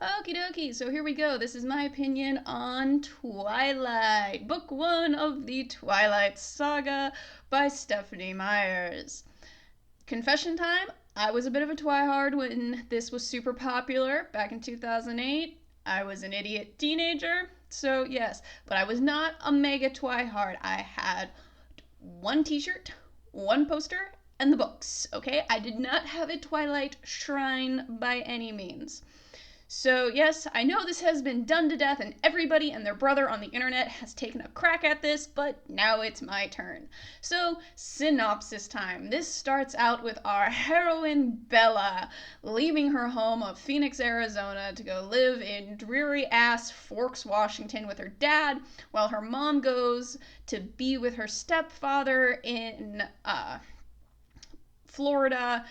Okie dokie, so here we go. This is my opinion on Twilight, Book 1 of the Twilight Saga by Stephanie Myers. Confession time, I was a bit of a twihard when this was super popular back in 2008. I was an idiot teenager, so yes, but I was not a mega twihard. I had one t shirt, one poster, and the books, okay? I did not have a Twilight shrine by any means. So, yes, I know this has been done to death, and everybody and their brother on the internet has taken a crack at this, but now it's my turn. So, synopsis time. This starts out with our heroine Bella leaving her home of Phoenix, Arizona to go live in dreary ass Forks, Washington with her dad, while her mom goes to be with her stepfather in Florida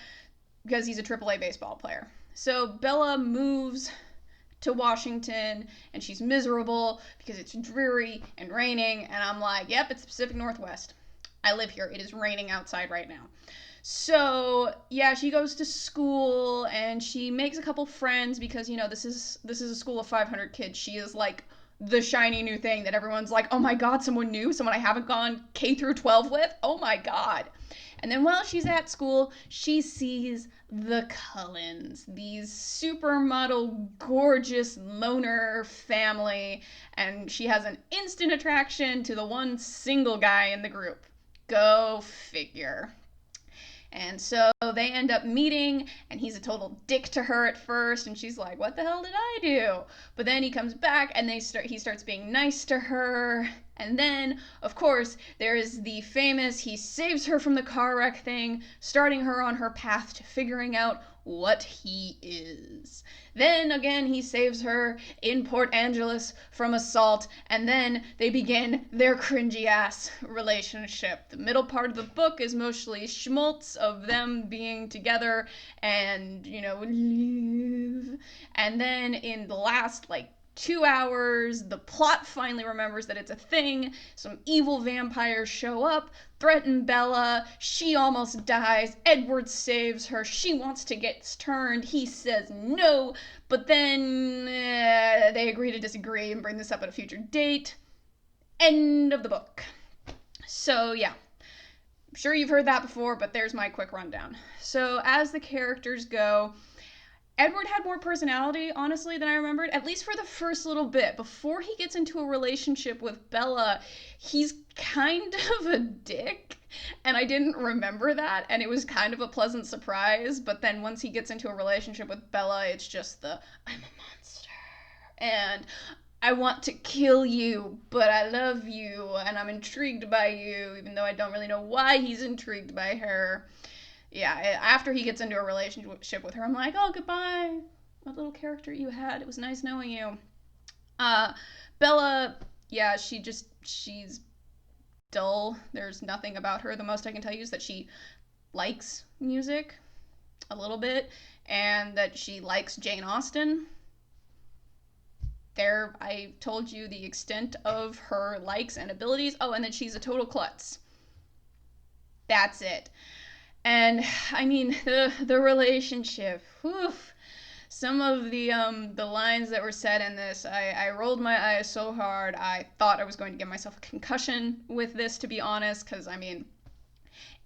because he's a AAA baseball player. So Bella moves to Washington and she's miserable because it's dreary and raining. And I'm like, yep, it's the Pacific Northwest. I live here. It is raining outside right now. So yeah, she goes to school and she makes a couple friends because this is a school of 500 kids. She is like the shiny new thing that everyone's like, oh my god, someone new, someone I haven't gone K through 12 with. Oh my god. And then while she's at school, she sees the Cullens, these supermodel, gorgeous loner family, and she has an instant attraction to the one single guy in the group. Go figure. And so they end up meeting, and he's a total dick to her at first, and she's like, "What the hell did I do?" But then he comes back, and he starts being nice to her. And then, of course, there is the famous he saves her from the car wreck thing, starting her on her path to figuring out what he is. Then again, he saves her in Port Angeles from assault, and then they begin their cringy ass relationship. The middle part of the book is mostly schmaltz of them being together and, live. And then in the last, 2 hours, the plot finally remembers that it's a thing. Some evil vampires show up, threaten Bella. She almost dies. Edward saves her. She wants to get turned. He says no, but then they agree to disagree and bring this up at a future date. End of the book. So, yeah. I'm sure you've heard that before, but there's my quick rundown. So, as the characters go, Edward had more personality, honestly, than I remembered, at least for the first little bit. Before he gets into a relationship with Bella, he's kind of a dick, and I didn't remember that, and it was kind of a pleasant surprise, but then once he gets into a relationship with Bella, it's just I'm a monster, and I want to kill you, but I love you, and I'm intrigued by you, even though I don't really know why he's intrigued by her. Yeah, after he gets into a relationship with her, I'm like, oh, goodbye, what little character you had. It was nice knowing you. Uh, Bella, yeah, she's dull. There's nothing about her. The most I can tell you is that she likes music a little bit and that she likes Jane Austen. There, I told you the extent of her likes and abilities. Oh, and that she's a total klutz. That's it. And I mean the relationship. Whew. Some of the lines that were said in this, I rolled my eyes so hard I thought I was going to give myself a concussion with this, to be honest, because I mean,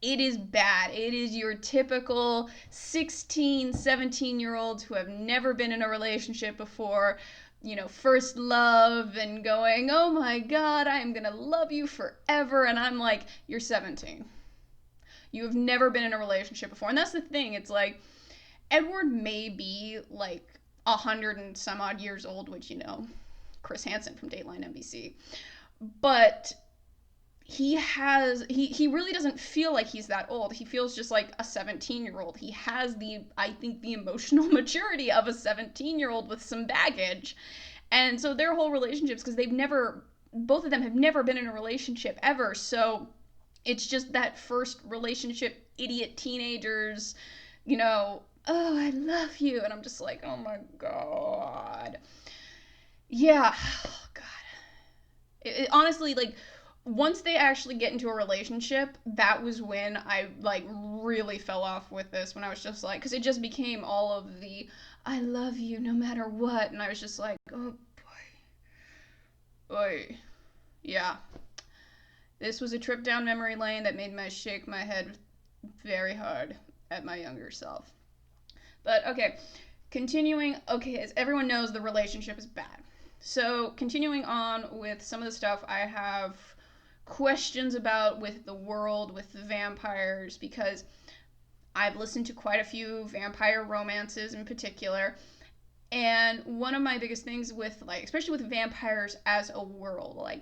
it is bad. It is your typical 16, 17-year-olds who have never been in a relationship before, first love and going, oh my god, I am gonna love you forever. And I'm like, you're 17. You have never been in a relationship before. And that's the thing. It's like, Edward may be like 100 and some odd years old, which, Chris Hansen from Dateline NBC. But he really doesn't feel like he's that old. He feels just like a 17-year-old. He has I think, the emotional maturity of a 17-year-old with some baggage. And so their whole relationships, because both of them have never been in a relationship ever. So it's just that first relationship, idiot teenagers, oh, I love you. And I'm just like, oh my god. Yeah. Oh god. Honestly, like, once they actually get into a relationship, that was when I like really fell off with this. When I was just like, because it just became all of the "I love you no matter what," and I was just like, oh boy, boy, yeah. This was a trip down memory lane that made me shake my head very hard at my younger self. But okay, continuing. Okay, as everyone knows, the relationship is bad. So continuing on with some of the stuff I have questions about with the world, with the vampires, because I've listened to quite a few vampire romances in particular. And one of my biggest things with, like, especially with vampires as a world, like,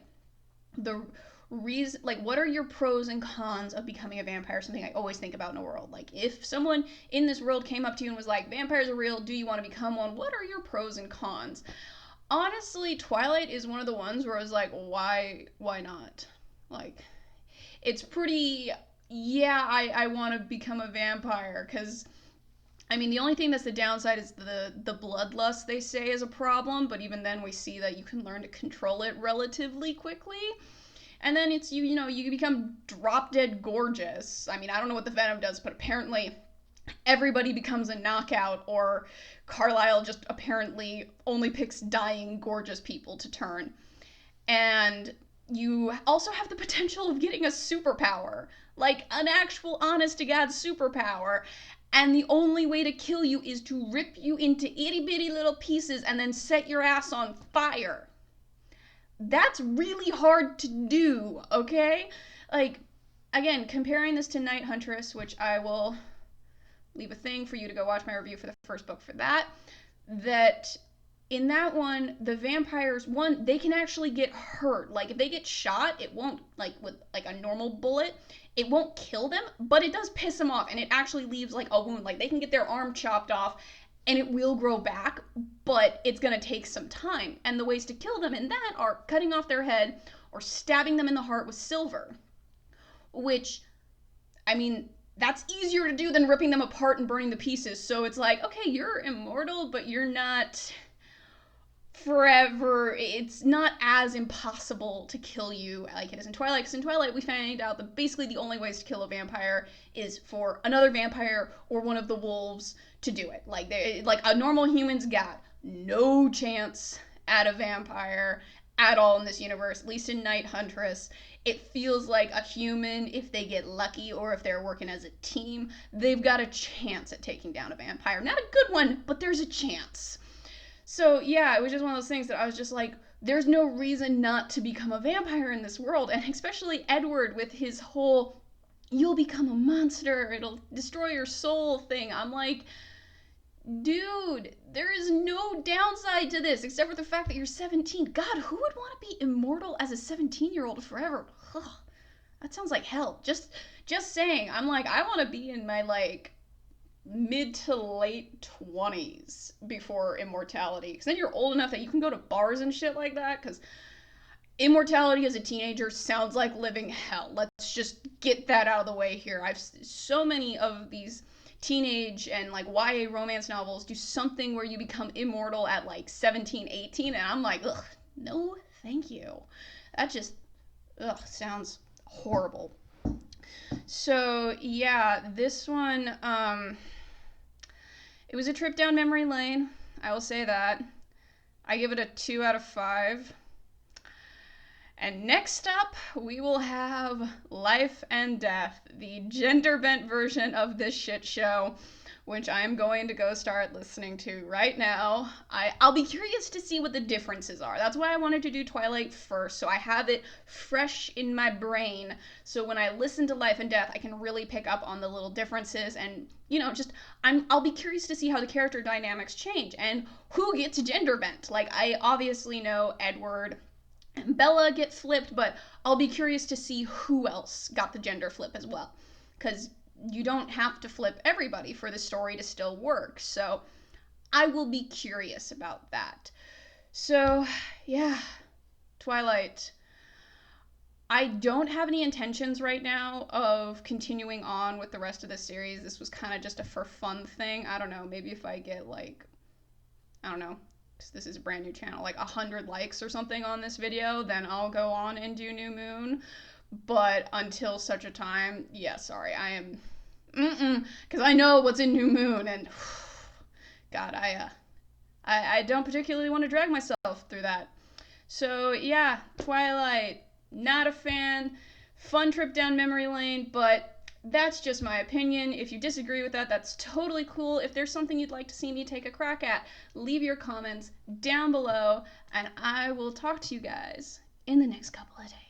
the reason, like, what are your pros and cons of becoming a vampire? Something I always think about in a world. Like, if someone in this world came up to you and was like, vampires are real, do you want to become one? What are your pros and cons? Honestly, Twilight is one of the ones where I was like, why not? Like, it's pretty, yeah, I want to become a vampire, because I mean, the only thing that's the downside is the bloodlust, they say, is a problem, but even then we see that you can learn to control it relatively quickly. And then it's you know, you become drop dead gorgeous. I mean, I don't know what the venom does, but apparently everybody becomes a knockout, or Carlisle just apparently only picks dying gorgeous people to turn. And you also have the potential of getting a superpower, like an actual honest to god superpower. And the only way to kill you is to rip you into itty bitty little pieces and then set your ass on fire. That's really hard to do, okay? Like, again, comparing this to Night Huntress, which I will leave a thing for you to go watch my review for the first book for that, that in that one, the vampires, one, they can actually get hurt. Like, if they get shot, it won't, like, with, like, a normal bullet, it won't kill them, but it does piss them off, and it actually leaves, like, a wound. Like, they can get their arm chopped off, and it will grow back, but it's gonna take some time. And the ways to kill them in that are cutting off their head or stabbing them in the heart with silver. Which, I mean, that's easier to do than ripping them apart and burning the pieces. So it's like, okay, you're immortal, but you're not forever. It's not as impossible to kill you like it is in Twilight, because in Twilight we find out that basically the only ways to kill a vampire is for another vampire or one of the wolves to do it. Like a normal human's got no chance at a vampire at all in this universe, at least in Night Huntress. It feels like a human, if they get lucky or if they're working as a team, they've got a chance at taking down a vampire. Not a good one, but there's a chance. So yeah, it was just one of those things that I was just like, there's no reason not to become a vampire in this world. And especially Edward with his whole, you'll become a monster, it'll destroy your soul thing. I'm like, dude, there is no downside to this except for the fact that you're 17. God, who would want to be immortal as a 17-year-old forever? Ugh, that sounds like hell. Just saying. I'm like, I want to be in my like mid to late 20s before immortality, because then you're old enough that you can go to bars and shit like that. Because immortality as a teenager sounds like living hell. Let's just get that out of the way here. I've so many of these teenage and like YA romance novels do something where you become immortal at like 17, 18, and I'm like, ugh, no thank you. That just sounds horrible. So yeah, this one, it was a trip down memory lane, I will say that. I give it a 2 out of 5. And next up, we will have Life and Death, the gender bent version of this shit show, which I'm going to go start listening to right now. I'll be curious to see what the differences are. That's why I wanted to do Twilight first, so I have it fresh in my brain. So when I listen to Life and Death, I can really pick up on the little differences, and just I'll be curious to see how the character dynamics change and who gets gender bent. Like, I obviously know Edward and Bella get flipped, but I'll be curious to see who else got the gender flip as well, because you don't have to flip everybody for the story to still work. So I will be curious about that. So yeah, Twilight. I don't have any intentions right now of continuing on with the rest of the series. This was kind of just a for fun thing. I don't know, maybe if I get like, I don't know, because this is a brand new channel, like 100 likes or something on this video, then I'll go on and do New Moon. But until such a time, yeah, sorry, I am, because I know what's in New Moon, and God, I don't particularly want to drag myself through that. So yeah, Twilight, not a fan. Fun trip down memory lane, but that's just my opinion. If you disagree with that, that's totally cool. If there's something you'd like to see me take a crack at, leave your comments down below, and I will talk to you guys in the next couple of days.